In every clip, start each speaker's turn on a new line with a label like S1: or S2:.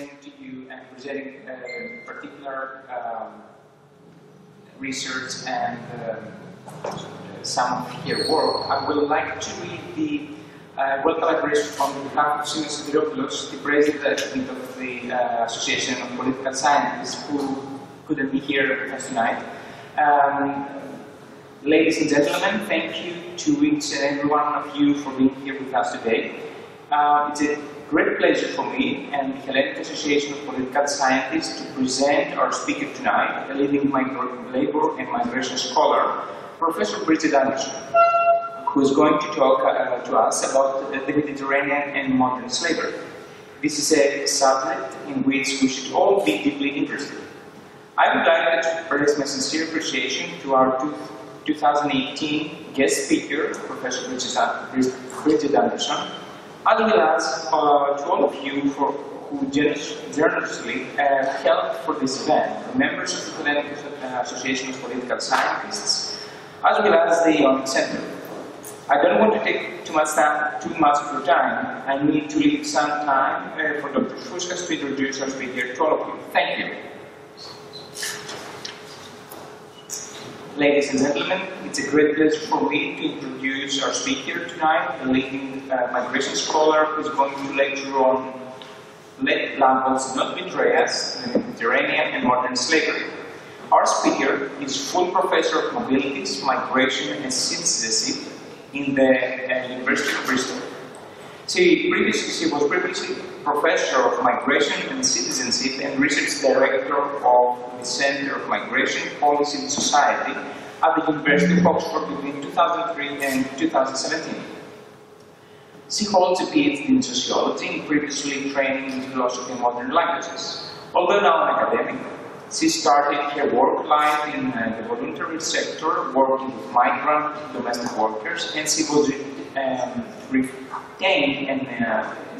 S1: presenting to you and presenting particular research and some of her work, I would like to read the welcome address on behalf of Theodoros, the president of the Association of Political Scientists, who couldn't be here with us tonight. Ladies and gentlemen, thank you to each and every one of you for being here with us today. It's a great pleasure for me and the Hellenic Association of Political Scientists to present our speaker tonight, a leading labor and migration scholar, Professor Bridget Anderson, who is going to talk to us about the Mediterranean and modern slavery. This is a subject in which we should all be deeply interested. I would like to express my sincere appreciation to our 2018 guest speaker, Professor Bridget Anderson, as well as to all of you who generously helped for this event, the members of the Hellenic Association of Political Scientists, as well as the Ionic Center. I don't want to take too much of your time. I need to leave some time for Dr. Fouskas to introduce our speaker to all of you. Thank you. Ladies and gentlemen, it's a great pleasure for me to introduce our speaker tonight, a leading migration scholar who is going to lecture on Plaka's Not Betrayas, the Mediterranean and Modern Slavery. Our speaker is full professor of Mobilities, Migration and Citizenship in the University of Bristol. She was previously Professor of Migration and Citizenship and Research Director of the Center of Migration Policy and Society at the University of Oxford between 2003 and 2017. She holds a PhD in Sociology and previously trained in Philosophy and Modern Languages. Although now an academic, she started her work life in the voluntary sector, working with migrant domestic workers, and she was retained and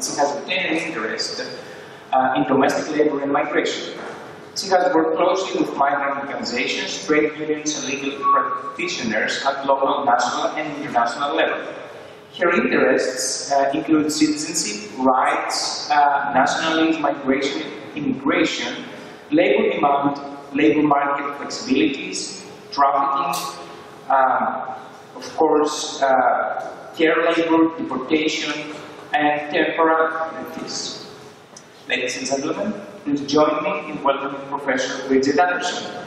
S1: she has retained an interest in domestic labor and migration. She has worked closely with migrant organizations, trade unions, and legal practitioners at local, national, and international level. Her interests include citizenship, rights, nationalism, migration, immigration, labor demand, labor market flexibilities, trafficking, of course, care labor, deportation, and temporary activities. Ladies and gentlemen, please join me in welcoming Professor Bridget Anderson.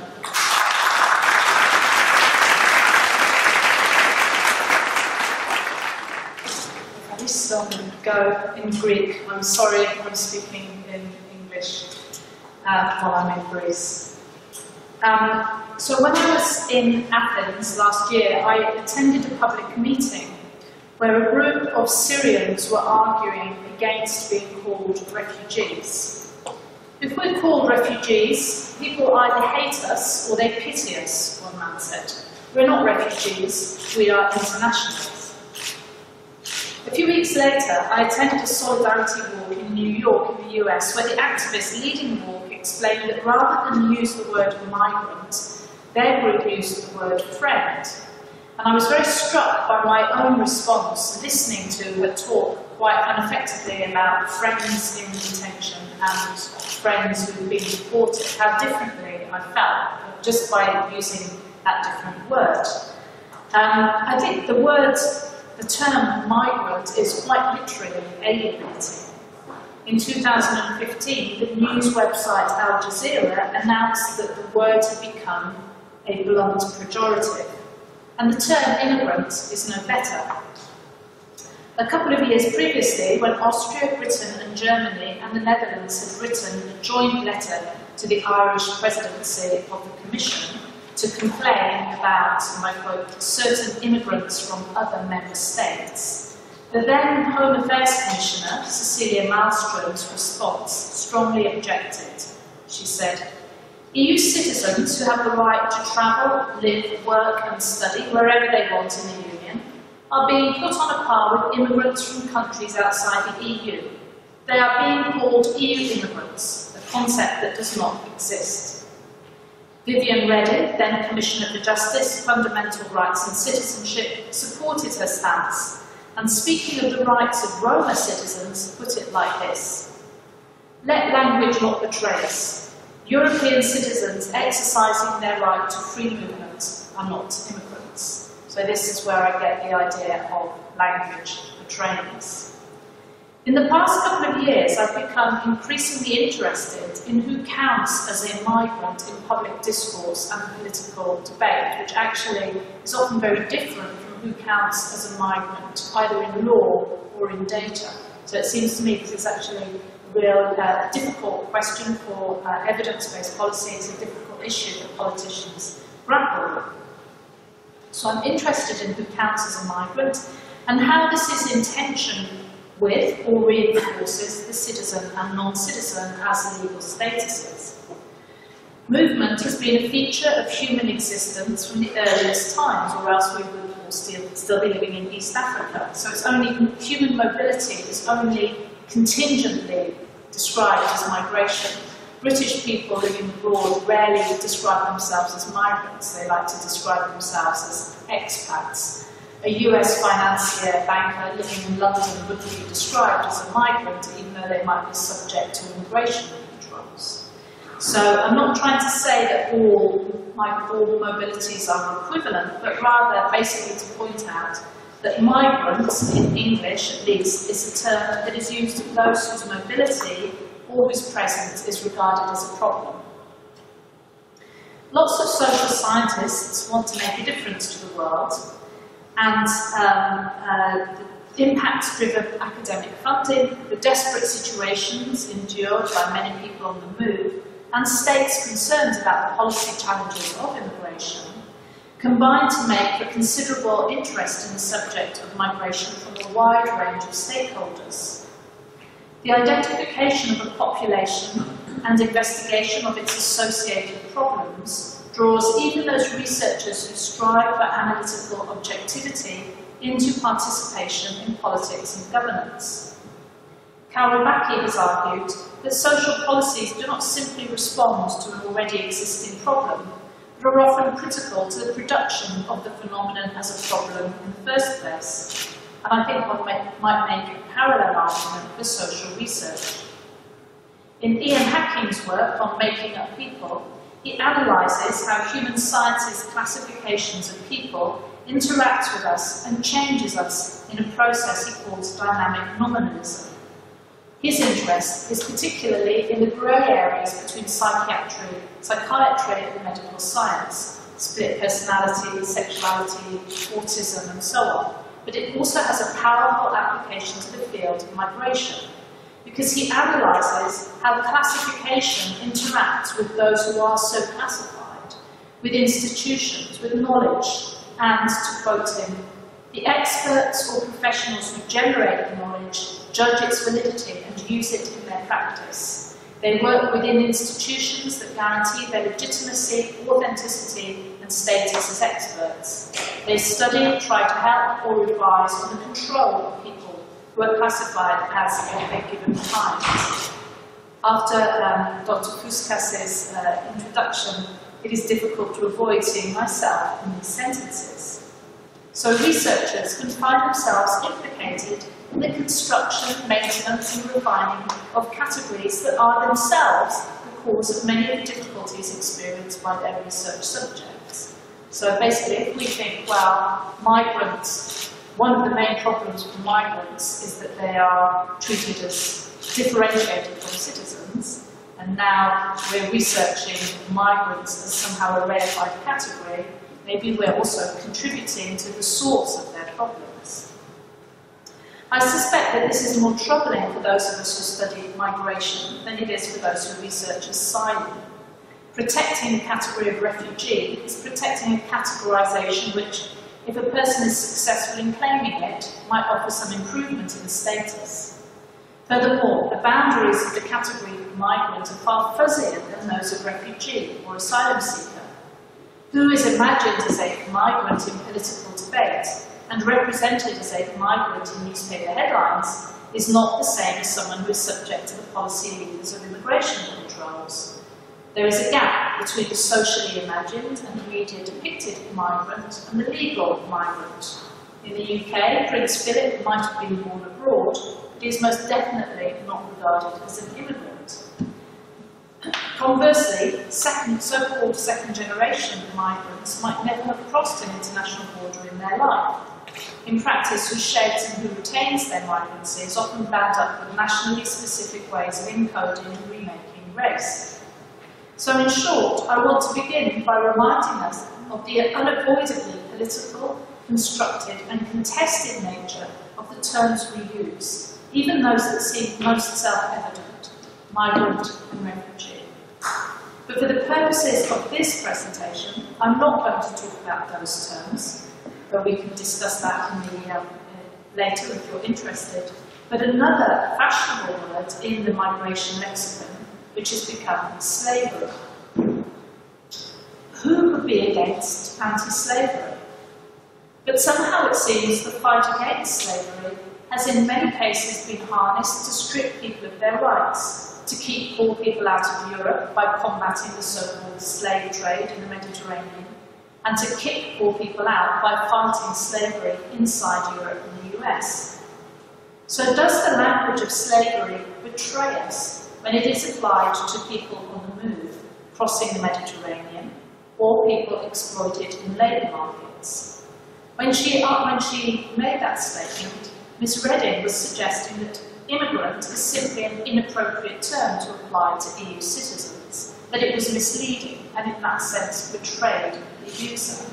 S2: I go in Greek. I'm sorry I'm speaking in English while I'm in Greece. So when I was in Athens last year, I attended a public meeting where a group of Syrians were arguing against being called refugees. If we're called refugees, people either hate us or they pity us, one man said. We're not refugees, we are internationals. A few weeks later, I attended a solidarity walk in New York in the US, where the activists leading the walk explained that rather than use the word migrant, their group used the word friend. And I was very struck by my own response, listening to a talk quite unaffectedly about friends in detention and friends who've been deported, how differently I felt just by using that different word. I think the term migrant is quite literally alienating. In 2015, the news website Al Jazeera announced that the word had become a blunt pejorative. And the term immigrant is no better. A couple of years previously, when Austria, Britain and Germany and the Netherlands had written a joint letter to the Irish presidency of the Commission to complain about, and I quote, certain immigrants from other member states, the then Home Affairs Commissioner, Cecilia Malmström's response strongly objected. She said, EU citizens who have the right to travel, live, work and study wherever they want in the Union are being put on a par with immigrants from countries outside the EU. They are being called EU immigrants, a concept that does not exist. Viviane Reding, then Commissioner for Justice, Fundamental Rights and Citizenship, supported her stance, and speaking of the rights of Roma citizens, put it like this. Let language not betray us. European citizens exercising their right to free movement are not immigrants. So this is where I get the idea of language betraying us. In the past couple of years, I've become increasingly interested in who counts as a migrant in public discourse and political debate, which actually is often very different from who counts as a migrant, either in law or in data. So it seems to me this is actually a real difficult question for evidence-based policy. It's a difficult issue that politicians grapple with. So I'm interested in who counts as a migrant and how this is in tension with or reinforces the citizen and non-citizen as legal statuses. Movement has been a feature of human existence from the earliest times, or else we would all still be living in East Africa. So it's only human mobility is only contingently described as migration. British people living abroad rarely describe themselves as migrants. They like to describe themselves as expats. A US financier, banker living in London would be described as a migrant, even though they might be subject to immigration controls. So I'm not trying to say that all mobilities are equivalent, but rather basically to point out that migrants, in English at least, is a term that is used of those whose mobility or whose presence is regarded as a problem. Lots of social scientists want to make a difference to the world, and the impacts-driven academic funding, the desperate situations endured by many people on the move, and states' concerns about the policy challenges of immigration combine to make for considerable interest in the subject of migration from a wide range of stakeholders. The identification of a population and investigation of its associated problems draws even those researchers who strive for analytical objectivity into participation in politics and governance. Carol Backe has argued that social policies do not simply respond to an already existing problem, but are often critical to the production of the phenomenon as a problem in the first place. And I think one might make a parallel argument for social research. In Ian Hacking's work on Making Up People, he analyses how human science's classifications of people interact with us and changes us in a process he calls dynamic nominalism. His interest is particularly in the grey areas between psychiatry and medical science, split personality, sexuality, autism, and so on. But it also has a powerful application to the field of migration, because he analyses how classification interacts with those who are so classified, with institutions, with knowledge, and, to quote him, the experts or professionals who generate the knowledge judge its validity and use it in their practice. They work within institutions that guarantee their legitimacy, authenticity, and status as experts. They study, try to help, or advise on the control of people who are classified as of a given kind. After Dr. Fouskas' introduction, it is difficult to avoid seeing myself in these sentences. So researchers can find themselves implicated in the construction, maintenance, and refining of categories that are themselves the cause of many of the difficulties experienced by their research subjects. So basically, if we think, well, migrants, one of the main problems for migrants is that they are treated as differentiated from citizens, and now we're researching migrants as somehow a reified category, maybe we're also contributing to the source of their problems. I suspect that this is more troubling for those of us who study migration than it is for those who research asylum. Protecting the category of refugee is protecting a categorization which, if a person is successful in claiming it, might offer some improvement in status. Furthermore, the boundaries of the category of migrant are far fuzzier than those of refugee or asylum seeker. Who is imagined as a migrant in political debate and represented as a migrant in newspaper headlines is not the same as someone who is subject to the policy levers of immigration controls. There is a gap between the socially imagined and media depicted migrant and the legal migrant. In the UK, Prince Philip might have been born abroad, he is most definitely not regarded as an immigrant. Conversely, so-called second-generation migrants might never have crossed an international border in their life. In practice, who sheds and who retains their migrancy is often bound up with nationally specific ways of encoding and remaking race. So in short, I want to begin by reminding us of the unavoidably political, constructed and contested nature of the terms we use, even those that seem most self-evident, migrant and refugee. But for the purposes of this presentation, I'm not going to talk about those terms, though we can discuss that in the, later if you're interested. But another fashionable word in the migration lexicon, which has become slavery. Who could be against anti-slavery? But somehow it seems the fight against slavery has in many cases been harnessed to strip people of their rights, to keep poor people out of Europe by combating the so-called slave trade in the Mediterranean, and to kick poor people out by fighting slavery inside Europe and the US. So does the language of slavery betray us when it is applied to people on the move, crossing the Mediterranean, or people exploited in labour markets? When she made that statement, Ms. Redding was suggesting that immigrant is simply an inappropriate term to apply to EU citizens, that it was misleading and in that sense betrayed the user.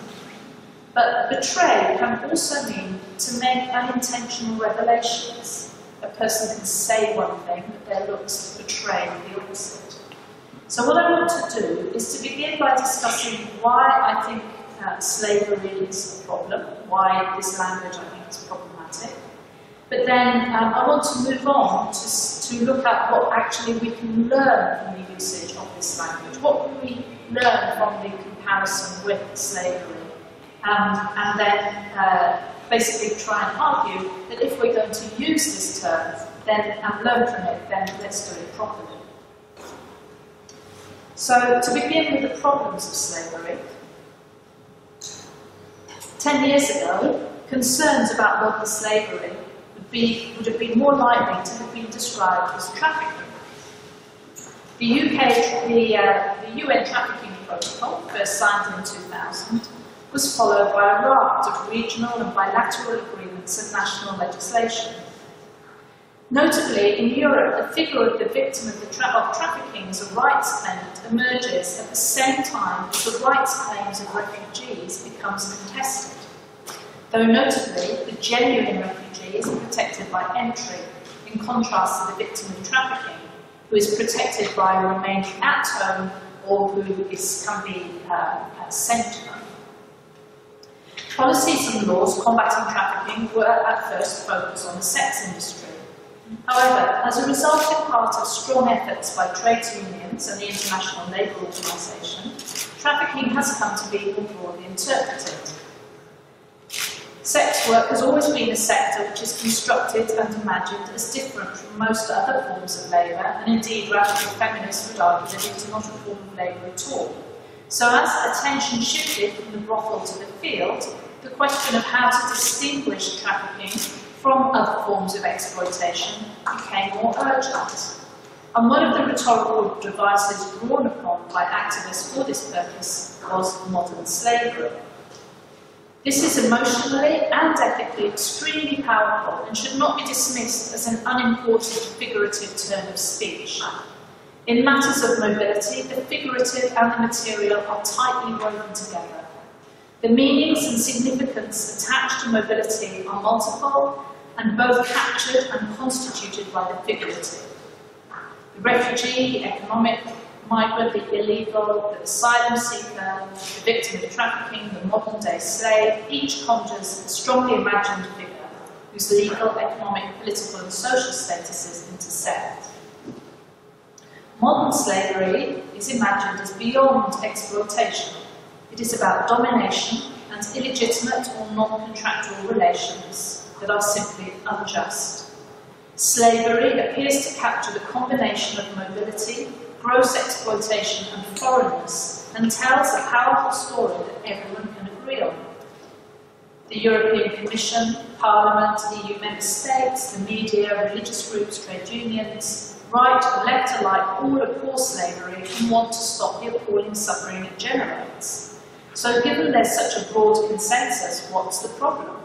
S2: But betray can also mean to make unintentional revelations. A person can say one thing, but their looks betray the opposite. So what I want to do is to begin by discussing why I think slavery is a problem, why this language I think is problematic. But then I want to move on to look at what actually we can learn from the usage of this language. What can we learn from the comparison with slavery? And then basically try and argue that if we're going to use this term and learn from it, then let's do it properly. So to begin with the problems of slavery, 10 years ago, concerns about modern slavery would have been more likely to have been described as trafficking. The UN Trafficking Protocol, first signed in 2000, was followed by a raft of regional and bilateral agreements and national legislation. Notably, in Europe, the figure of the victim of trafficking as a rights claimant emerges at the same time as the rights claims of refugees becomes contested. Though notably, the genuine refugee is protected by entry, in contrast to the victim of trafficking, who is protected by remaining at home or who can be sent home. Policies and laws combating trafficking were at first focused on the sex industry. However, as a result in part of strong efforts by trade unions and the International Labour Organization, trafficking has come to be more broadly interpreted. Sex work has always been a sector which is constructed and imagined as different from most other forms of labour, and indeed radical feminists would argue that it is not a form of labour at all. So as attention shifted from the brothel to the field, the question of how to distinguish trafficking from other forms of exploitation became more urgent. And one of the rhetorical devices drawn upon by activists for this purpose was modern slavery. This is emotionally and ethically extremely powerful and should not be dismissed as an unimportant figurative turn of speech. In matters of mobility, the figurative and the material are tightly woven together. The meanings and significance attached to mobility are multiple and both captured and constituted by the figurative. The refugee, the economic migrant, the illegal, the asylum seeker, the victim of trafficking, the modern-day slave, each conjures a strongly imagined figure whose legal, economic, political and social statuses intersect. Modern slavery is imagined as beyond exploitation. It is about domination and illegitimate or non-contractual relations that are simply unjust. Slavery appears to capture the combination of mobility, gross exploitation and foreignness, and tells a powerful story that everyone can agree on. The European Commission, Parliament, EU member states, the media, religious groups, trade unions, right or left alike, all abhor slavery and want to stop the appalling suffering it generates. So given there's such a broad consensus, what's the problem?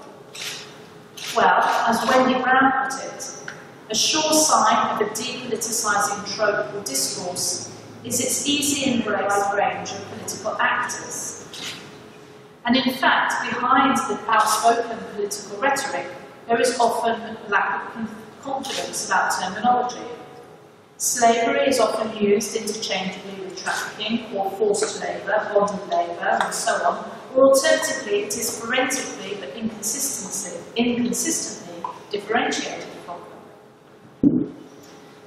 S2: Well, as Wendy Brown put it, a sure sign of a depoliticising trope or discourse is its easy and wide range of political actors. And in fact, behind the outspoken political rhetoric, there is often a lack of confidence about terminology. Slavery is often used interchangeably with trafficking or forced labour, bonded labour, and so on, or alternatively, it is forensically but inconsistently differentiated from them.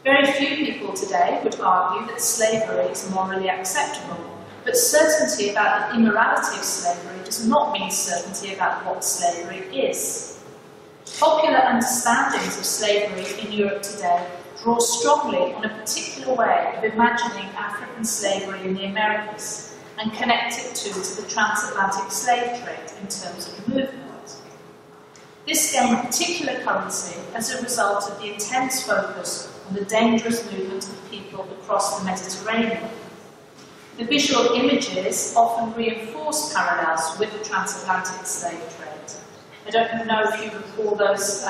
S2: Very few people today would argue that slavery is morally acceptable. But certainty about the immorality of slavery does not mean certainty about what slavery is. Popular understandings of slavery in Europe today draw strongly on a particular way of imagining African slavery in the Americas and connect it to the transatlantic slave trade in terms of movement. This gained particular currency as a result of the intense focus on the dangerous movement of people across the Mediterranean. The visual images often reinforce parallels with the transatlantic slave trade. I don't know if you recall those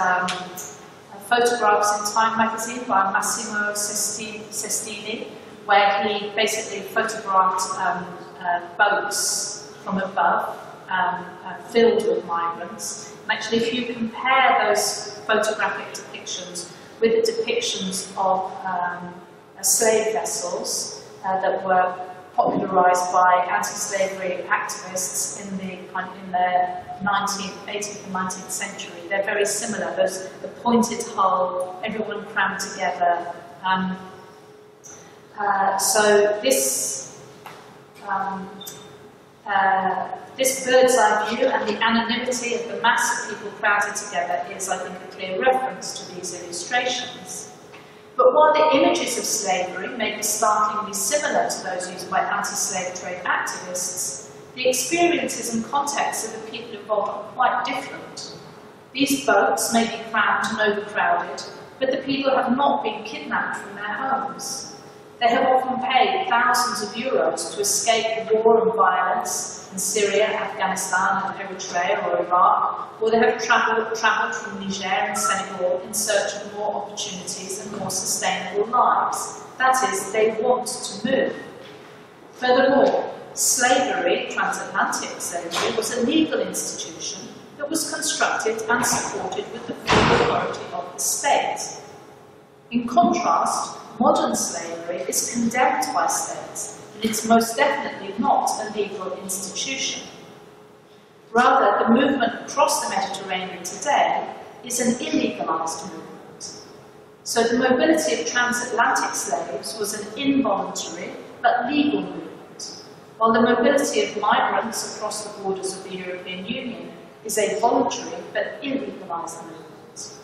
S2: photographs in Time magazine by Massimo Sestini, where he basically photographed boats from above filled with migrants. And actually, if you compare those photographic depictions with the depictions of slave vessels that were popularised by anti-slavery activists in the 18th and 19th century. They're very similar. There's the pointed hull, everyone crammed together. So this bird's eye view and the anonymity of the mass of people crowded together is, I think, a clear reference to these illustrations. But while the images of slavery may be startlingly similar to those used by anti-slave trade activists, the experiences and contexts of the people involved are quite different. These boats may be crammed and overcrowded, but the people have not been kidnapped from their homes. They have often paid thousands of euros to escape war and violence in Syria, Afghanistan, and Eritrea or Iraq, or they have travelled from Niger and Senegal in search of more opportunities and more sustainable lives. That is, they want to move. Furthermore, slavery, transatlantic slavery, was a legal institution that was constructed and supported with the full authority of the state. In contrast, modern slavery is condemned by states, and it's most definitely not a legal institution. Rather, the movement across the Mediterranean today is an illegalized movement. So the mobility of transatlantic slaves was an involuntary but legal movement, while the mobility of migrants across the borders of the European Union is a voluntary but illegalized movement.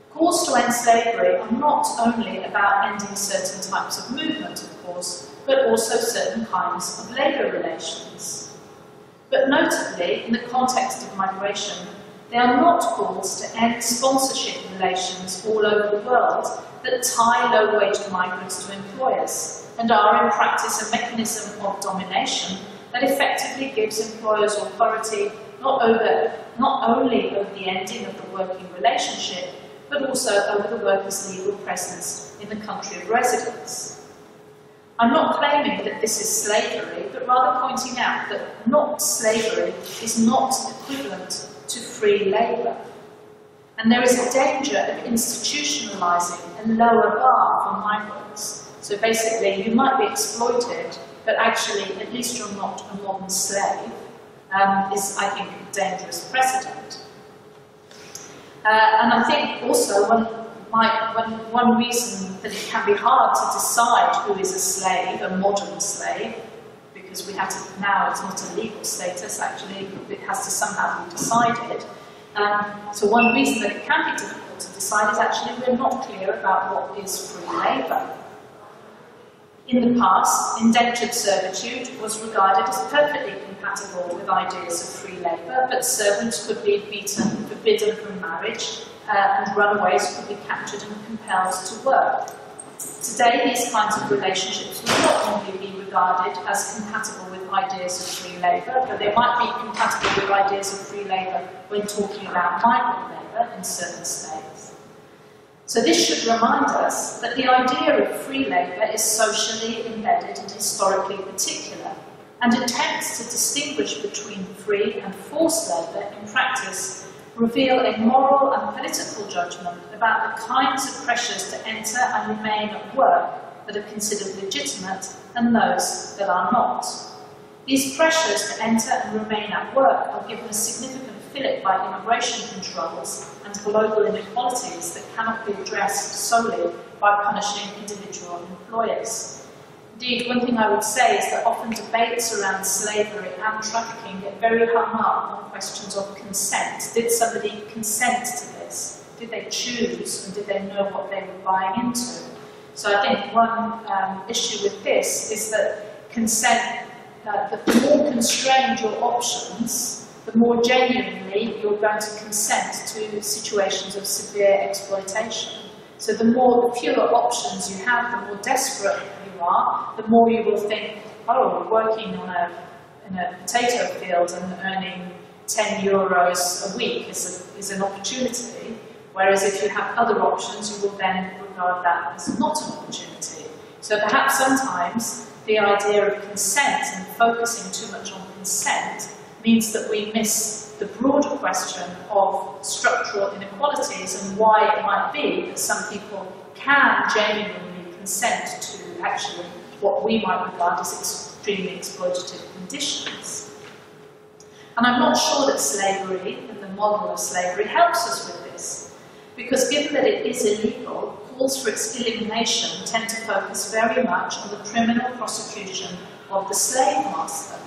S2: Calls to end slavery are not only about ending certain types of movement, of course, but also certain kinds of labour relations. But notably, in the context of migration, they are not calls to end sponsorship relations all over the world that tie low-wage migrants to employers, and are in practice a mechanism of domination that effectively gives employers authority not only over the ending of the working relationship, but also over the worker's legal presence in the country of residence. I'm not claiming that this is slavery, but rather pointing out that not slavery is not equivalent to free labour. And there is a danger of institutionalising a lower bar for migrants. So basically, you might be exploited, but actually, at least you're not a modern slave, is, I think, a dangerous precedent. And I think also one reason that it can be hard to decide who is a slave, a modern slave, because we have to, now it's not a legal status, actually, it has to somehow be decided. So one reason that it can be difficult to decide is actually we're not clear about what is free labour. In the past, indentured servitude was regarded as perfectly compatible with ideas of free labour, but servants could be beaten, forbidden from marriage, and runaways could be captured and compelled to work. Today, these kinds of relationships would not only be regarded as compatible with ideas of free labour, but they might be compatible with ideas of free labour when talking about migrant labour in certain states. So this should remind us that the idea of free labour is socially embedded and historically particular, and attempts to distinguish between free and forced labour in practice reveal a moral and political judgment about the kinds of pressures to enter and remain at work that are considered legitimate and those that are not. These pressures to enter and remain at work are given a significant fillip by immigration controls and global inequalities that cannot be addressed solely by punishing individual employers. Indeed, one thing I would say is that often debates around slavery and trafficking get very hung up on questions of consent. Did somebody consent to this? Did they choose, and did they know what they were buying into? So I think one issue with this is that consent, the more constrained your options, the more genuinely you're going to consent to situations of severe exploitation. So the fewer options you have, the more desperate you are, the more you will think, oh, working in a potato field and earning 10 euros a week is an opportunity, whereas if you have other options, you will then regard that as not an opportunity. So perhaps sometimes the idea of consent and focusing too much on consent means that we miss the broader question of structural inequalities and why it might be that some people can genuinely consent to actually what we might regard as extremely exploitative conditions. And I'm not sure that slavery and the model of slavery helps us with this, because given that it is illegal, calls for its elimination tend to focus very much on the criminal prosecution of the slave master.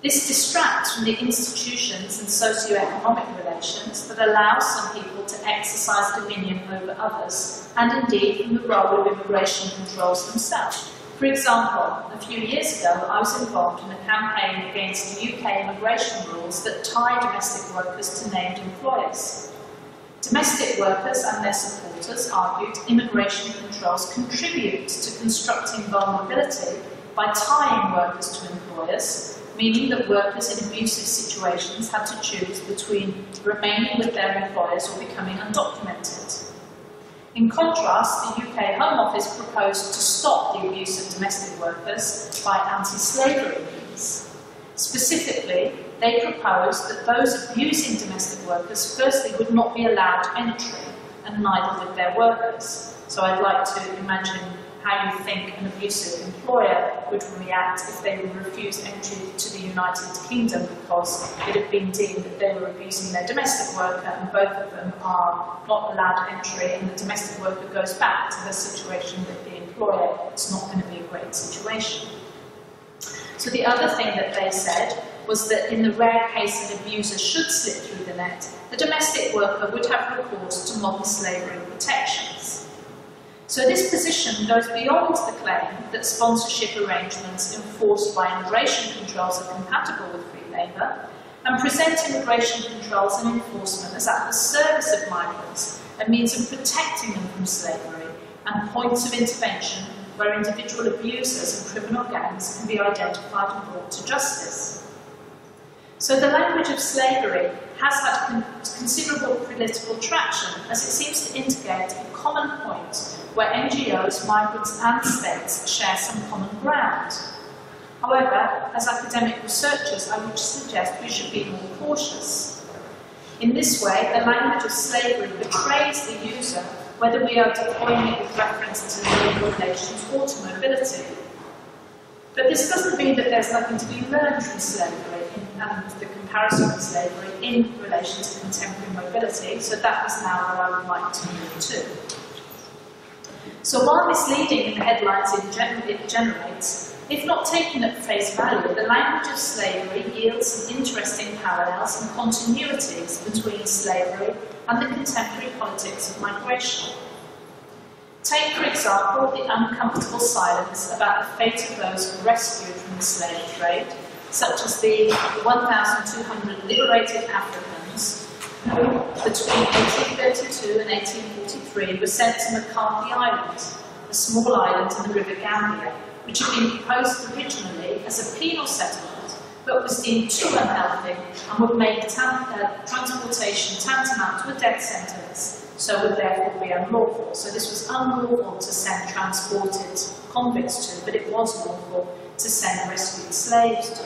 S2: This distracts from the institutions and socio-economic relations that allow some people to exercise dominion over others, and indeed from the role of immigration controls themselves. For example, a few years ago I was involved in a campaign against UK immigration rules that tie domestic workers to named employers. Domestic workers and their supporters argued immigration controls contribute to constructing vulnerability by tying workers to employers, meaning that workers in abusive situations had to choose between remaining with their employers or becoming undocumented. In contrast, the UK Home Office proposed to stop the abuse of domestic workers by anti-slavery means. Specifically, they proposed that those abusing domestic workers firstly would not be allowed entry, and neither would their workers. So I'd like to imagine how you think an abusive employer would react if they were refused entry to the United Kingdom because it had been deemed that they were abusing their domestic worker, and both of them are not allowed entry, and the domestic worker goes back to the situation with the employer. It's not going to be a great situation. So the other thing that they said was that in the rare case an abuser should slip through the net, the domestic worker would have recourse to modern slavery protections. So this position goes beyond the claim that sponsorship arrangements enforced by immigration controls are compatible with free labour, and present immigration controls and enforcement as at the service of migrants, a means of protecting them from slavery, and points of intervention where individual abusers and criminal gangs can be identified and brought to justice. So the language of slavery has had considerable political traction, as it seems to indicate a common point where NGOs, migrants and states share some common ground. However, as academic researchers, I would suggest we should be more cautious. In this way, the language of slavery betrays the user, whether we are deploying it with reference to labor relations or to mobility. But this doesn't mean that there's nothing to be learned from slavery and the comparison with slavery in relation to contemporary mobility, so that is now where I would like to move to. So while misleading in the headlines it generates, if not taken at face value, the language of slavery yields some interesting parallels and continuities between slavery and the contemporary politics of migration. Take, for example, the uncomfortable silence about the fate of those rescued from the slave trade, such as the 1,200 liberated Africans who, between 1832 and 1843, were sent to McCarthy Island, a small island in the River Gambia, which had been proposed originally as a penal settlement, but was deemed too unhealthy and would make transportation tantamount to a death sentence, so would therefore be unlawful. So this was unlawful to send transported convicts to, but it was lawful to send rescued slaves to.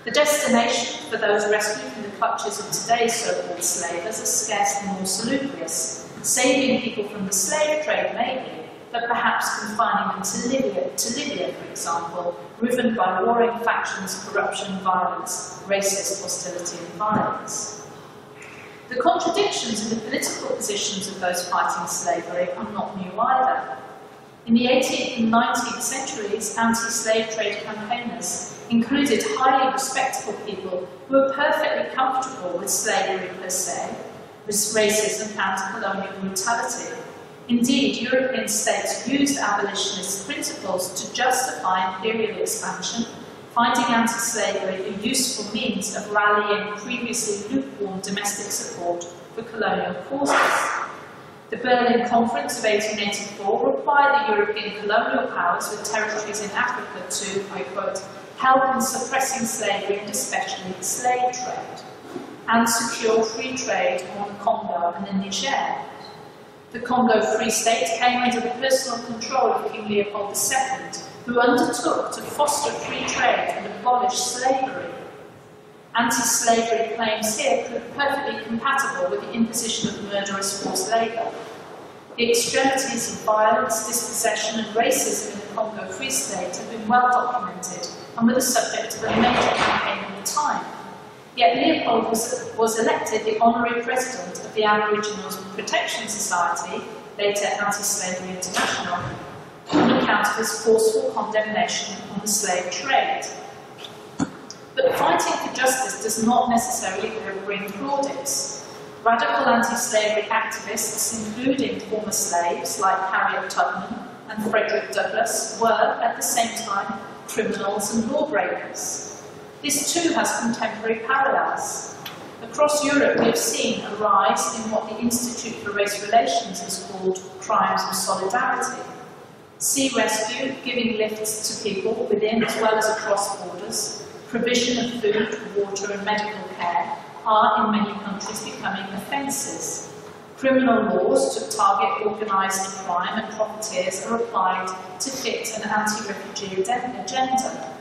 S2: The destination for those rescued from the clutches of today's so-called slavers is scarcely more salubrious. Saving people from the slave trade maybe, but perhaps confining them to Libya, for example, riven by warring factions, corruption, violence, racist hostility and violence. The contradictions in the political positions of those fighting slavery are not new either. In the 18th and 19th centuries, anti-slave trade campaigners included highly respectable people who were perfectly comfortable with slavery per se, with racism and colonial brutality. Indeed, European states used abolitionist principles to justify imperial expansion, finding anti-slavery a useful means of rallying previously lukewarm domestic support for colonial causes. The Berlin Conference of 1884 required the European colonial powers with territories in Africa to, I quote, help in suppressing slavery and especially the slave trade, and secure free trade on the Congo and the Niger. The Congo Free State came under the personal control of King Leopold II, who undertook to foster free trade and abolish slavery. Anti-slavery claims here proved perfectly compatible with the imposition of murderous forced labour. The extremities of violence, dispossession and racism in the Congo Free State have been well documented and were the subject of a major campaign at the time. Yet Leopold was elected the honorary president of the Aboriginals Protection Society, later Anti-Slavery International, on account of his forceful condemnation on the slave trade. But fighting for justice does not necessarily bring plaudits. Radical anti-slavery activists, including former slaves like Harriet Tubman and Frederick Douglass, were, at the same time, criminals and lawbreakers. This too has contemporary parallels. Across Europe, we have seen a rise in what the Institute for Race Relations has called crimes of solidarity. Sea rescue, giving lifts to people within as well as across borders, provision of food, water and medical care are in many countries becoming offences. Criminal laws to target organised crime and profiteers are applied to fit an anti-refugee agenda.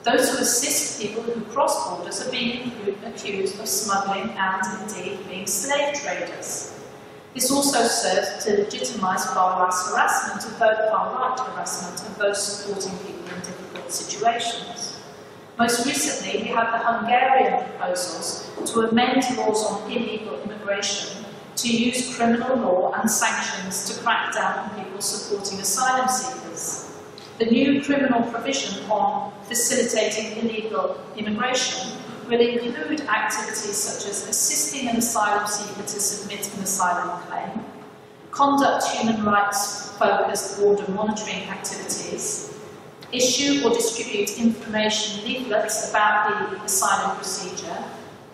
S2: Those who assist people who cross borders are being accused of smuggling and, indeed, being slave traders. This also serves to legitimise far-right harassment of those supporting people in difficult situations. Most recently, we have the Hungarian proposals to amend laws on illegal immigration to use criminal law and sanctions to crack down on people supporting asylum seekers. The new criminal provision on facilitating illegal immigration will include activities such as assisting an asylum seeker to submit an asylum claim, conduct human rights-focused border monitoring activities, issue or distribute information leaflets about the asylum procedure,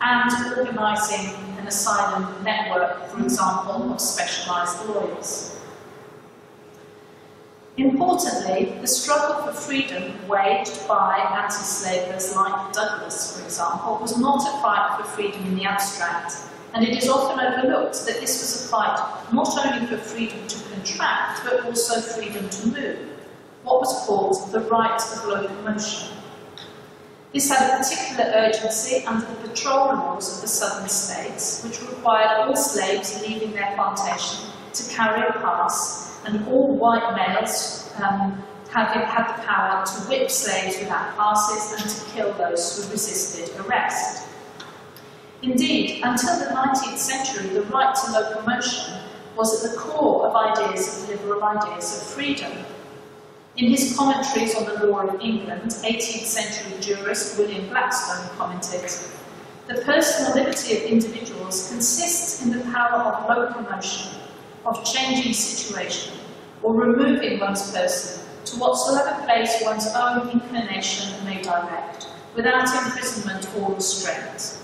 S2: and organising an asylum network, for example, of specialised lawyers. Importantly, the struggle for freedom waged by anti-slavers like Douglass, for example, was not a fight for freedom in the abstract, and it is often overlooked that this was a fight not only for freedom to contract, but also freedom to move, what was called the right of locomotion. This had a particular urgency under the patrol laws of the southern states, which required all slaves leaving their plantation to carry a pass, and all white males had the power to whip slaves without passes and to kill those who resisted arrest. Indeed, until the 19th century, the right to locomotion was at the core of liberal ideas of freedom. In his commentaries on the law of England, 18th century jurist William Blackstone commented, "The personal liberty of individuals consists in the power of locomotion, of changing situation, or removing one's person to whatsoever place one's own inclination may direct, without imprisonment or restraint.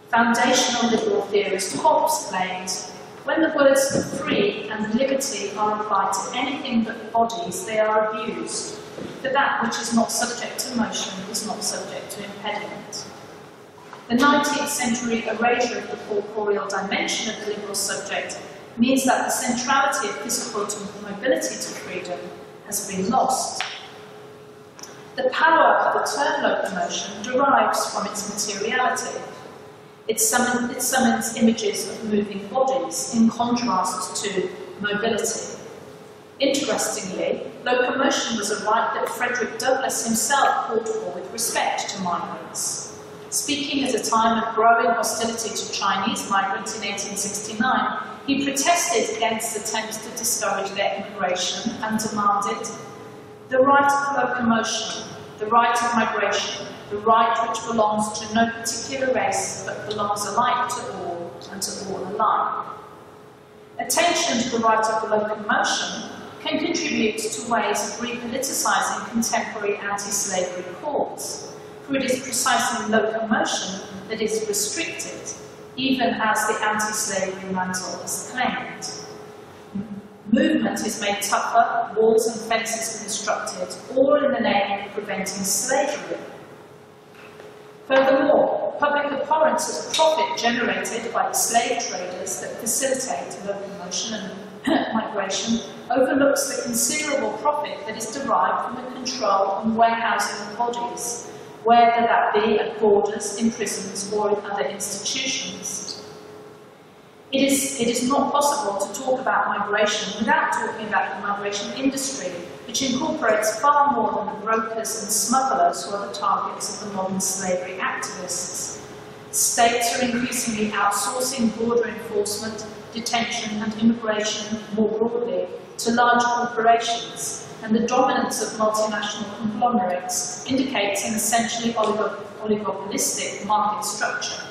S2: Foundational liberal theorist Hobbes claims, when the words free and liberty are applied to anything but bodies, they are abused, for that which is not subject to motion is not subject to impediment. The 19th century erasure of the corporeal dimension of the liberal subject means that the centrality of physical mobility to freedom has been lost. The power of the term locomotion derives from its materiality. It summons images of moving bodies in contrast to mobility. Interestingly, locomotion was a right that Frederick Douglass himself called for with respect to migrants. Speaking at a time of growing hostility to Chinese migrants in 1869, he protested against attempts to discourage their immigration and demanded the right of locomotion, the right of migration, the right which belongs to no particular race but belongs alike to all and to all alike. Attention to the right of locomotion can contribute to ways of repoliticising contemporary anti-slavery cause, for it is precisely locomotion that is restricted, even as the anti-slavery mantle is claimed. Movement is made tougher, walls and fences constructed, all in the name of preventing slavery. Furthermore, public abhorrence of the profit generated by the slave traders that facilitate locomotion and migration overlooks the considerable profit that is derived from the control and warehousing of bodies, whether that be at borders, in prisons, or in other institutions. It is not possible to talk about migration without talking about the migration industry, which incorporates far more than the brokers and smugglers who are the targets of the modern slavery activists. States are increasingly outsourcing border enforcement, detention and immigration more broadly to large corporations, and the dominance of multinational conglomerates indicates an essentially oligopolistic market structure.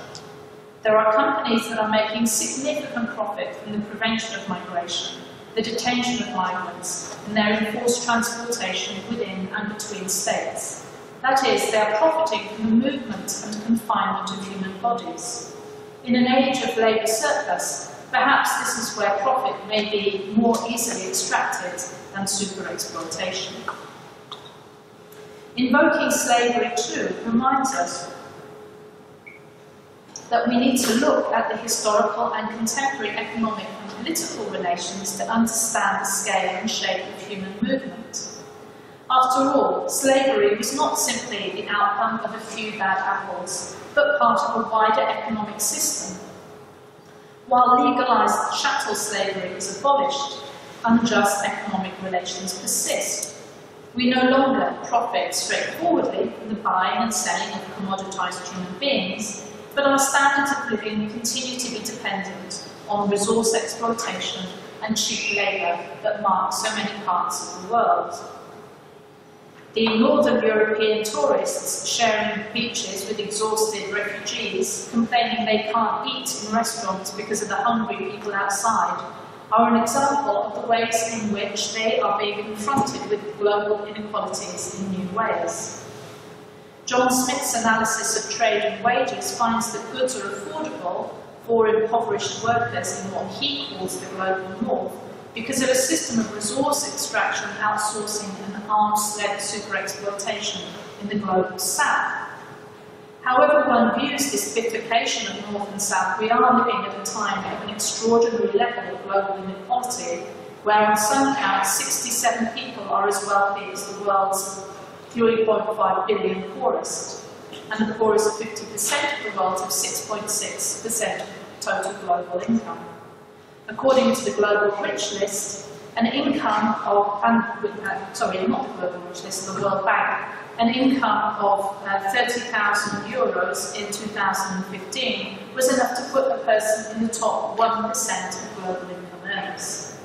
S2: There are companies that are making significant profit from the prevention of migration, the detention of migrants, and their enforced transportation within and between states. That is, they are profiting from the movement and confinement of human bodies. In an age of labour surplus, perhaps this is where profit may be more easily extracted than super-exploitation. Invoking slavery, too, reminds us that we need to look at the historical and contemporary economic and political relations to understand the scale and shape of human movement. After all, slavery was not simply the outcome of a few bad apples, but part of a wider economic system. While legalised chattel slavery is abolished, unjust economic relations persist. We no longer profit straightforwardly from the buying and selling of commoditised human beings, but our standards of living continue to be dependent on resource exploitation and cheap labour that mark so many parts of the world. The Northern European tourists sharing beaches with exhausted refugees, complaining they can't eat in restaurants because of the hungry people outside, are an example of the ways in which they are being confronted with global inequalities in new ways. John Smith's analysis of trade and wages finds that goods are affordable for impoverished workers in what he calls the global north because of a system of resource extraction, outsourcing and arms-led super-exploitation in the global south. However one views this bifurcation of north and south, we are living at a time of an extraordinary level of global inequality, where on some counts 67 people are as wealthy as the world's 3.5 billion poorest, and the poorest 50% of the world have 6.6% of total global income. According to the Global Rich List, an income of, not the Global Rich List, the World Bank, an income of 30,000 euros in 2015 was enough to put a person in the top 1% of global income earners.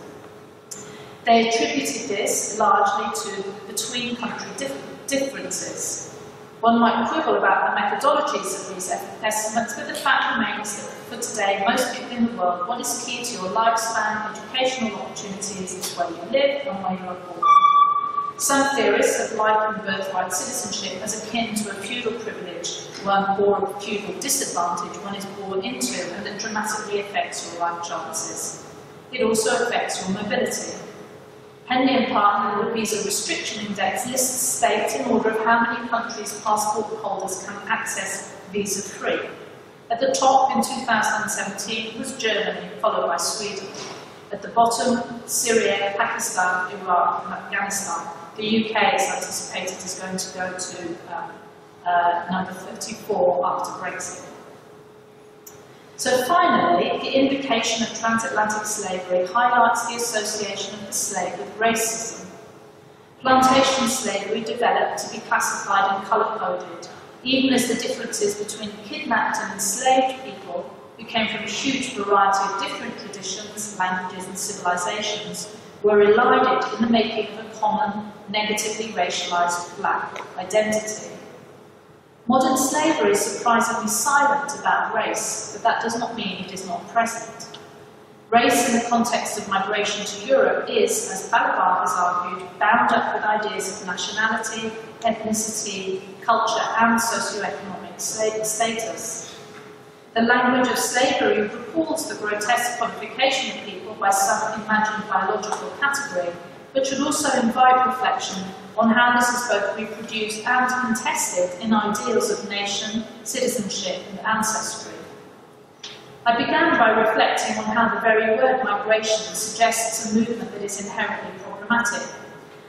S2: They attributed this largely to between-country differences. One might quibble about the methodologies of these estimates, but the fact remains that for today, most people in the world, what is key to your lifespan, educational opportunities is where you live and where you are born. Some theorists have likened birthright citizenship as akin to a feudal privilege, one or a feudal disadvantage one is born into and that dramatically affects your life chances. It also affects your mobility. Henley and Partner, the Visa Restriction Index, lists states in order of how many countries passport holders can access visa-free. At the top in 2017 was Germany, followed by Sweden. At the bottom, Syria, Pakistan, Iraq and Afghanistan. The UK is anticipated is going to go to number 34 after Brexit. So finally, the invocation of transatlantic slavery highlights the association of the slave with racism. Plantation slavery developed to be classified and colour-coded, even as the differences between kidnapped and enslaved people, who came from a huge variety of different traditions, languages and civilizations, were elided in the making of a common, negatively racialized black identity. Modern slavery is surprisingly silent about race, but that does not mean it is not present. Race in the context of migration to Europe is, as Plaka has argued, bound up with ideas of nationality, ethnicity, culture and socioeconomic status. The language of slavery recalls the grotesque codification of people by some imagined biological category, but should also invite reflection on how this is both reproduced and contested in ideals of nation, citizenship and ancestry. I began by reflecting on how the very word migration suggests a movement that is inherently problematic,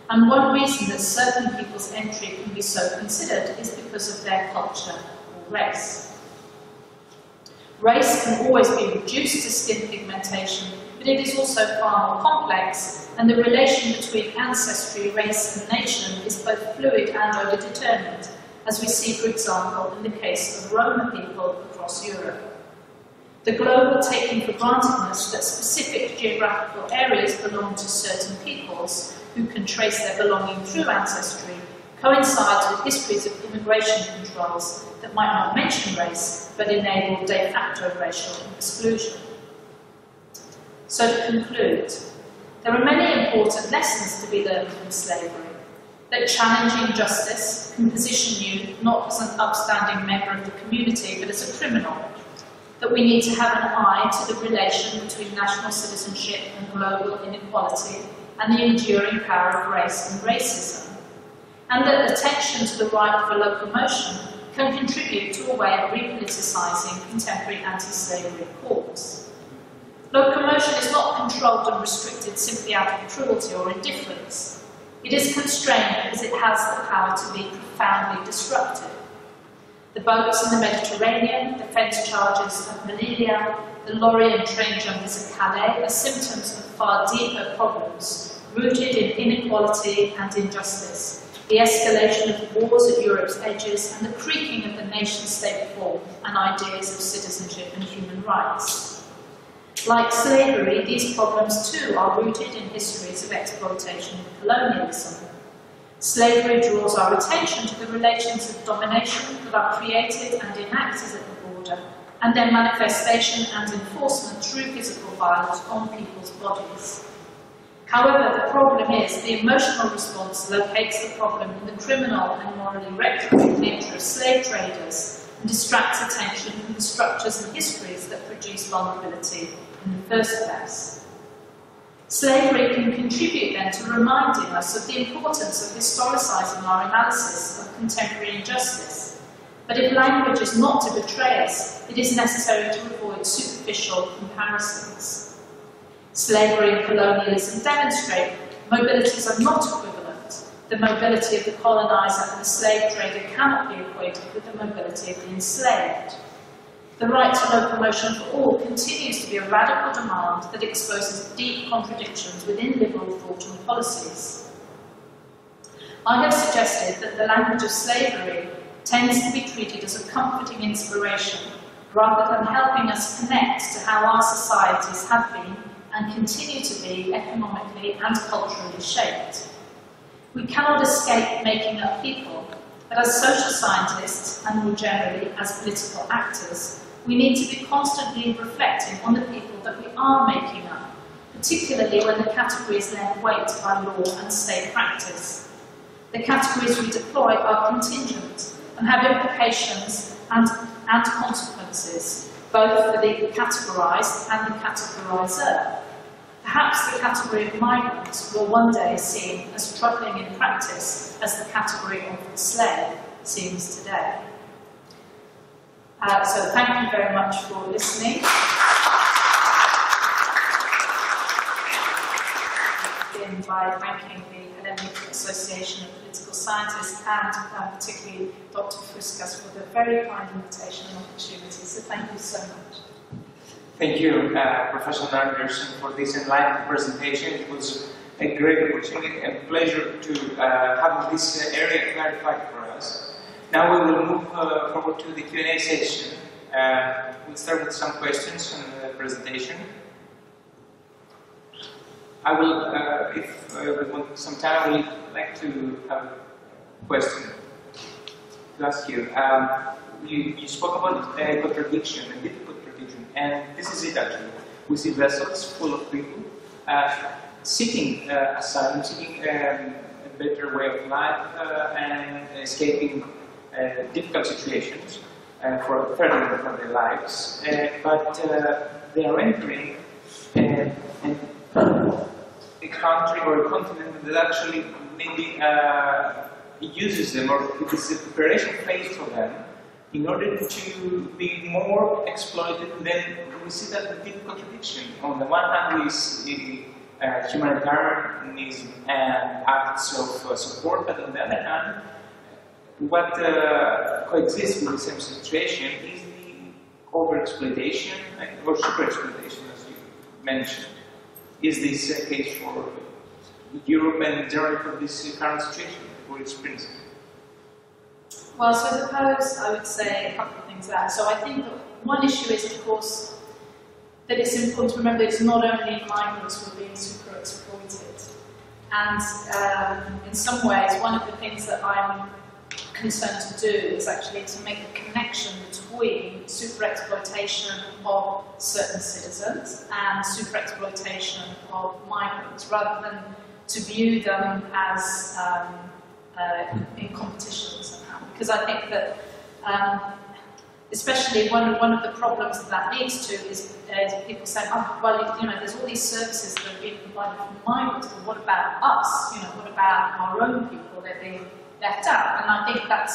S2: and one reason that certain people's entry can be so considered is because of their culture or race. Race can always be reduced to skin pigmentation, but it is also far more complex, and the relation between ancestry, race and nation is both fluid and overdetermined, as we see, for example, in the case of Roma people across Europe. The global taking for grantedness that specific geographical areas belong to certain peoples who can trace their belonging through ancestry coincides with histories of immigration controls that might not mention race, but enable de facto racial exclusion. So to conclude, there are many important lessons to be learned from slavery. That challenging justice can position you not as an upstanding member of the community, but as a criminal. That we need to have an eye to the relation between national citizenship and global inequality, and the enduring power of race and racism. And that attention to the right for locomotion can contribute to a way of repoliticising contemporary anti-slavery cause. Locomotion is not controlled and restricted simply out of cruelty or indifference. It is constrained because it has the power to be profoundly disruptive. The boats in the Mediterranean, the fence charges of Melilla, the lorry and train jumpers of Calais are symptoms of far deeper problems, rooted in inequality and injustice, the escalation of wars at Europe's edges, and the creaking of the nation-state form and ideas of citizenship and human rights. Like slavery, these problems too are rooted in histories of exploitation and colonialism. Slavery draws our attention to the relations of domination that are created and enacted at the border, and their manifestation and enforcement through physical violence on people's bodies. However, the problem is the emotional response locates the problem in the criminal and morally repressive nature of slave traders and distracts attention from the structures and histories that produce vulnerability in the first place. Slavery can contribute then to reminding us of the importance of historicising our analysis of contemporary injustice. But if language is not to betray us, it is necessary to avoid superficial comparisons. Slavery and colonialism demonstrate mobilities are not equivalent. The mobility of the coloniser and the slave trader cannot be equated with the mobility of the enslaved. The right to locomotion for all continues to be a radical demand that exposes deep contradictions within liberal thought and policies. I have suggested that the language of slavery tends to be treated as a comforting inspiration, rather than helping us connect to how our societies have been and continue to be economically and culturally shaped. We cannot escape making up people, But as social scientists, and more generally as political actors, we need to be constantly reflecting on the people that we are making up, particularly when the categories then weight by law and state practice. The categories we deploy are contingent and have implications and consequences, both for the categorised and the categoriser. Perhaps the category of migrants will one day seem as troubling in practice as the category of the slave seems today. So thank you very much for listening. I'll begin by thanking the Hellenic Association of Political Scientists and particularly Dr. Fouskas for the very kind invitation and opportunity. So thank you so much.
S1: Thank you, Professor Anderson, for this enlightening presentation. It was a great opportunity and pleasure to have this area clarified for us. Now we will move forward to the Q&A session. We'll start with some questions on the presentation. I will, if we want some time, I would like to have a question to ask you. You spoke about a contradiction, a difficult contradiction, and this is it actually. We see vessels full of people seeking asylum, seeking a better way of life, and escaping difficult situations for further from their lives, but they are entering a country or a continent that actually maybe uses them, or it is a preparation phase for them in order to be more exploited. Then we see that deep contradiction. On the one hand, we see humanitarianism and acts of support, but on the other hand, what coexists with the same situation is the overexploitation or superexploitation, as you mentioned. Is this a case for Europe and generally for this current situation that we're experiencing?
S2: Well, so I suppose I would say a couple of things there. So I think that one issue is, of course, that it's important to remember that it's not only migrants who are being super exploited. And in some ways, one of the things that I'm concerned to do is actually to make a connection between super-exploitation of certain citizens and super-exploitation of migrants, rather than to view them as in competition somehow. Because I think that, especially one of the problems that leads to is people saying, oh, well, you know, there's all these services that are being provided for migrants, but what about us? You know, what about our own people? They're being left out. And I think there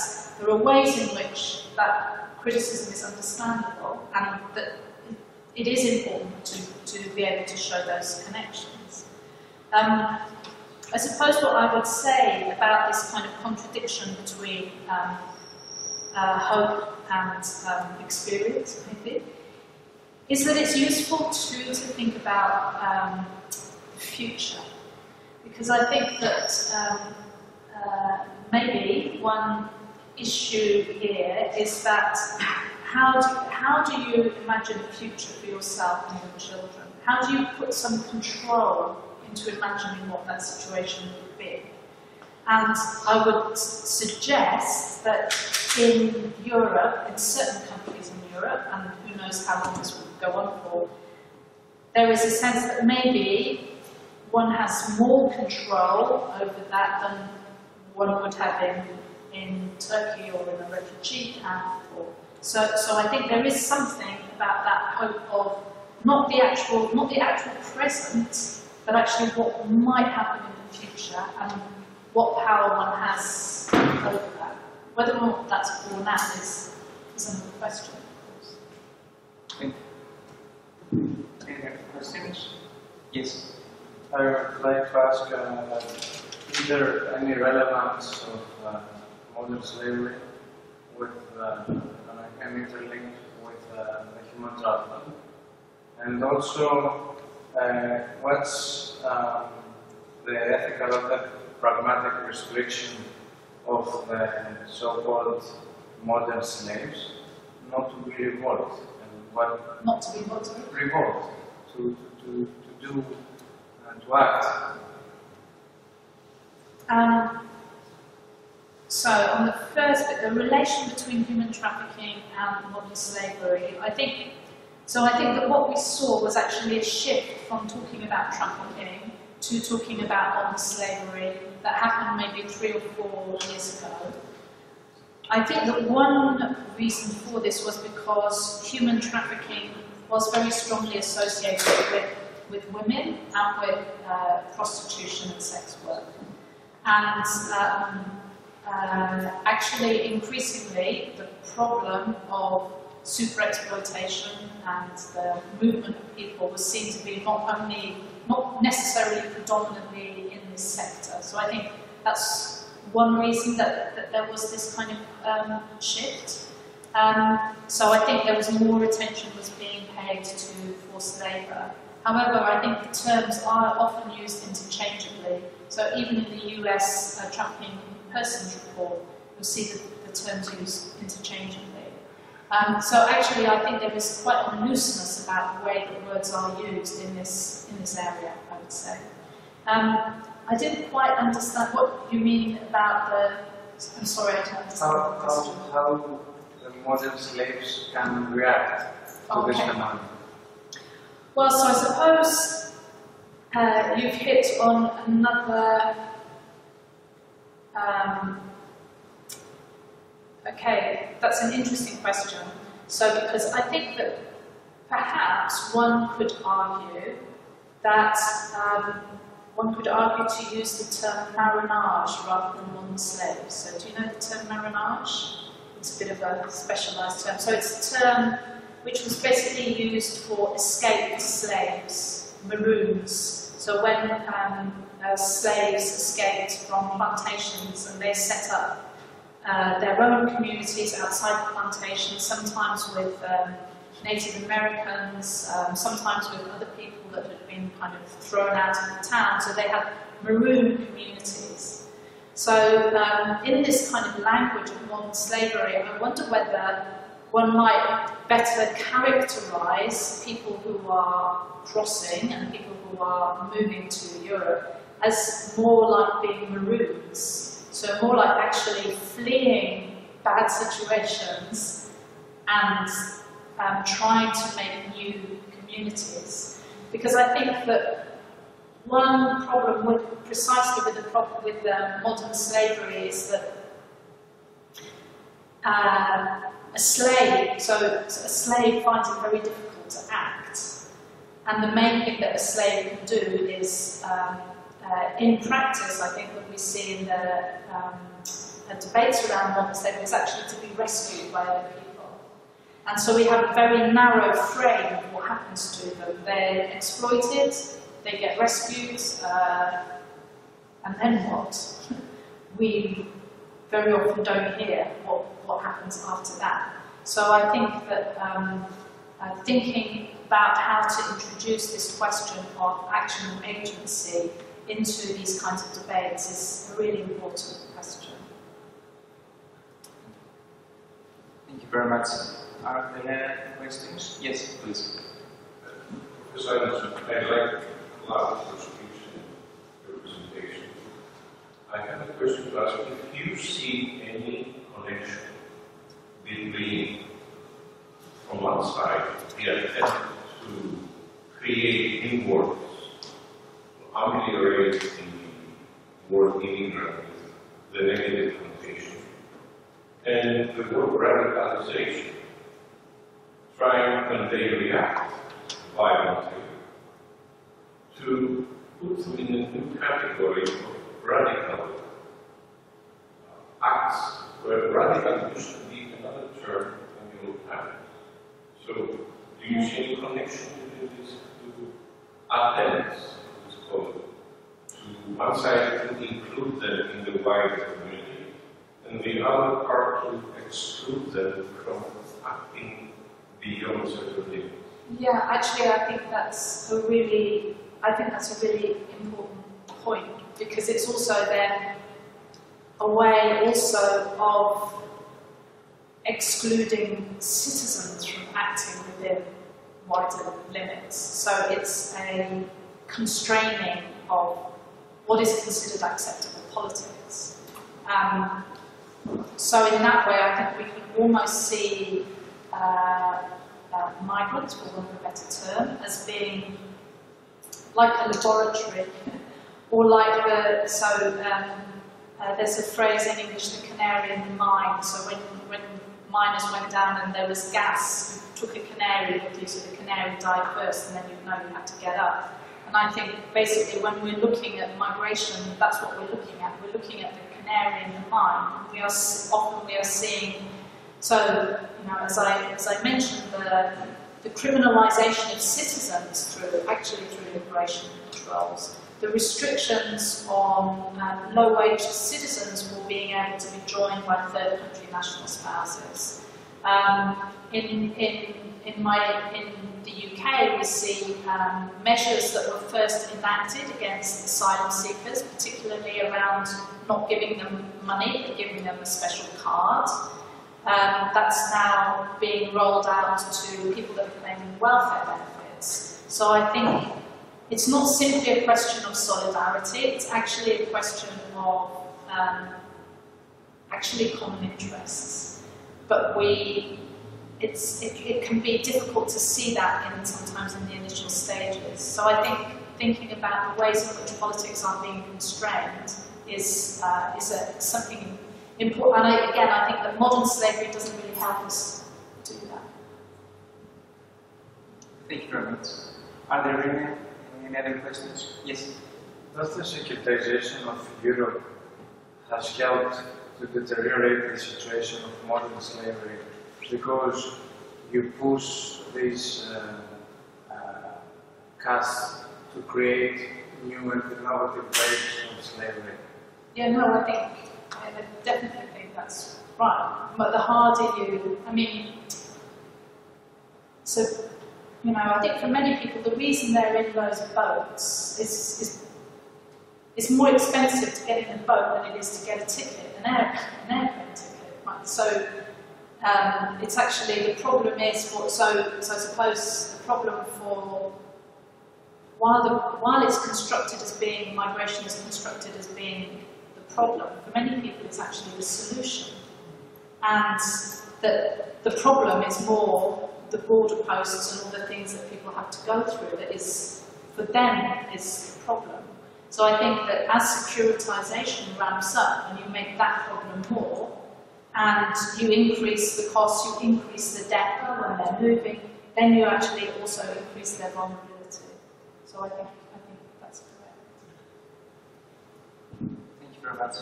S2: are ways in which that criticism is understandable, and that it is important to be able to show those connections. I suppose what I would say about this kind of contradiction between hope and experience, maybe, is that it's useful to think about the future. Because I think that maybe one issue here is that how do you imagine a future for yourself and your children? How do you put some control into imagining what that situation would be? And I would suggest that in Europe, in certain countries in Europe, and who knows how long this will go on for, there is a sense that maybe one has more control over that than one would have in Turkey or in a refugee camp. So I think there is something about that hope of not the actual present, but actually what might happen in the future and what power one has over that. Whether or not that's borne out is another question, of course.
S1: Thank you. Any other questions? Yes.
S3: I would like to ask, is there any relevance of modern slavery with and interlinked with the human trafficking? And also, what's the ethical or the pragmatic restriction of the so-called modern slaves not to be revolted? And what
S2: not to be what?
S3: Revolt, to do and to act.
S2: So on the first bit, the relation between human trafficking and modern slavery, I think that what we saw was actually a shift from talking about trafficking to talking about modern slavery that happened maybe 3 or 4 years ago. I think that one reason for this was because human trafficking was very strongly associated with women and with prostitution and sex work. And actually, increasingly, the problem of super-exploitation and the movement of people was seen to be not necessarily predominantly in this sector. So I think that's one reason that there was this kind of shift. So I think there was more attention was being paid to forced labour. However, I think the terms are often used interchangeably. So even in the US trafficking persons report, you'll see the terms used interchangeably. So actually, I think there is quite a looseness about the way that words are used in this area, I would say. I didn't quite understand what you mean about the. I'm sorry, I don't understand the question.
S3: How the modern slaves can react to this phenomenon?
S2: Well, so I suppose you've hit on another. Okay, that's an interesting question. So, because I think that perhaps one could argue that to use the term marronage rather than modern slaves. So, do you know the term marronage? It's a bit of a specialised term. So, it's a term which was basically used for escaped slaves, maroons. So, when slaves escaped from plantations and they set up their own communities outside the plantation, sometimes with Native Americans, sometimes with other people that had been kind of thrown out of the town. So they had maroon communities. So in this kind of language of modern slavery, I wonder whether one might better characterise people who are crossing and people who are moving to Europe as more like being maroons. So more like actually fleeing bad situations and trying to make new communities. Because I think that one problem precisely with the modern slavery is that a slave finds it very difficult to act. And the main thing that a slave can do is in practice, I think what we see in the debates around modern slavery is actually to be rescued by other people. And so we have a very narrow frame of what happens to them. They're exploited, they get rescued, and then what? We very often don't hear what happens after that. So I think that thinking about how to introduce this question of action and agency into these kinds of debates is a really important question.
S1: Thank you very much. Are there questions? Yes, please.
S4: Professor Anderson, I like a lot of your speech and your presentation. I have a question to ask if you see any connection between, on one side, the attempt to create new worlds, to ameliorate the word immigrant with the negative connotation, and the word radicalization, trying when they react violently to put them in a new category of radical acts, where radical used to be another term in the old times. So, do you see any connection between these two attempts, it's called, to one side to include them in the wider community, and the other part to exclude them from acting beyond certain limits?
S2: Yeah, actually, I think that's a really important point, because it's also then a way also of excluding citizens from acting within wider limits. So it's a constraining of what is considered acceptable politics. So in that way, I think we can almost see migrants, for want of a better term, as being like a laboratory, or like there's a phrase in English, the canary in the mine. So when miners went down and there was gas, you took a canary with you, so the canary died first, and then you know you had to get up. And I think basically when we're looking at migration, that's what we're looking at. We're looking at the canary in the mine. We are seeing. So as I mentioned, the criminalisation of citizens through immigration controls, the restrictions on low-wage citizens for being able to be joined by third country national spouses. In the UK, we see measures that were first enacted against asylum seekers, particularly around not giving them money, but giving them a special card. That's now being rolled out to people that are claiming welfare benefits. So I think it's not simply a question of solidarity, it's actually a question of actually common interests. But it can be difficult to see that sometimes in the initial stages. So I think thinking about the ways in which politics are being constrained is something important. And again, I think that modern slavery doesn't really help us do that.
S1: Thank you very much. Are there any other questions? Yes?
S3: Does the securitization of Europe has helped to deteriorate the situation of modern slavery because you push these castes to create new and innovative ways of slavery?
S2: Yeah, no, I definitely think that's right. But the harder I think for many people, the reason they're in those boats is it's more expensive to get in a boat than it is to get a ticket, an airplane ticket. Right? So it's actually the problem is so I suppose the problem for while it's constructed as being migration is constructed as being the problem, for many people it's actually the solution, and that the problem is more the border posts and all the things that people have to go through that is for them is the problem. So I think that as securitization ramps up and you make that problem more, and you increase the costs, you increase the debt when they're moving, then you actually also increase their vulnerability. So I think that's correct.
S1: Thank you very much.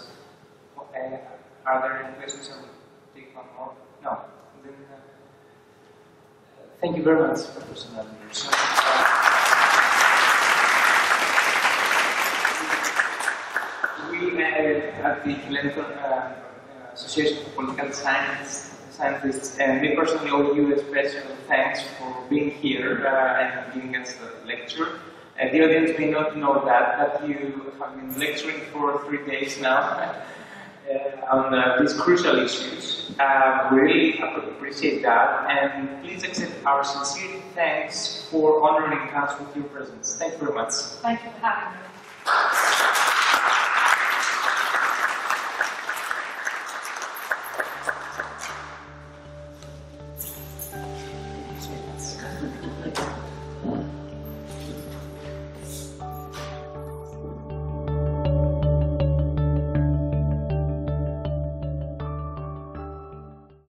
S1: Are there any questions? I will take one more. No. Then, thank you very much, Professor Anderson. We at the Hellenic Association for Political Scientists, and me personally owe you a special thanks for being here and giving us the lecture. The audience may not know that, but you have been lecturing for 3 days now on these crucial issues. We really appreciate that, and please accept our sincere thanks for honoring us with your presence. Thank you very much.
S2: Thank you for having me.
S1: Thank you so much.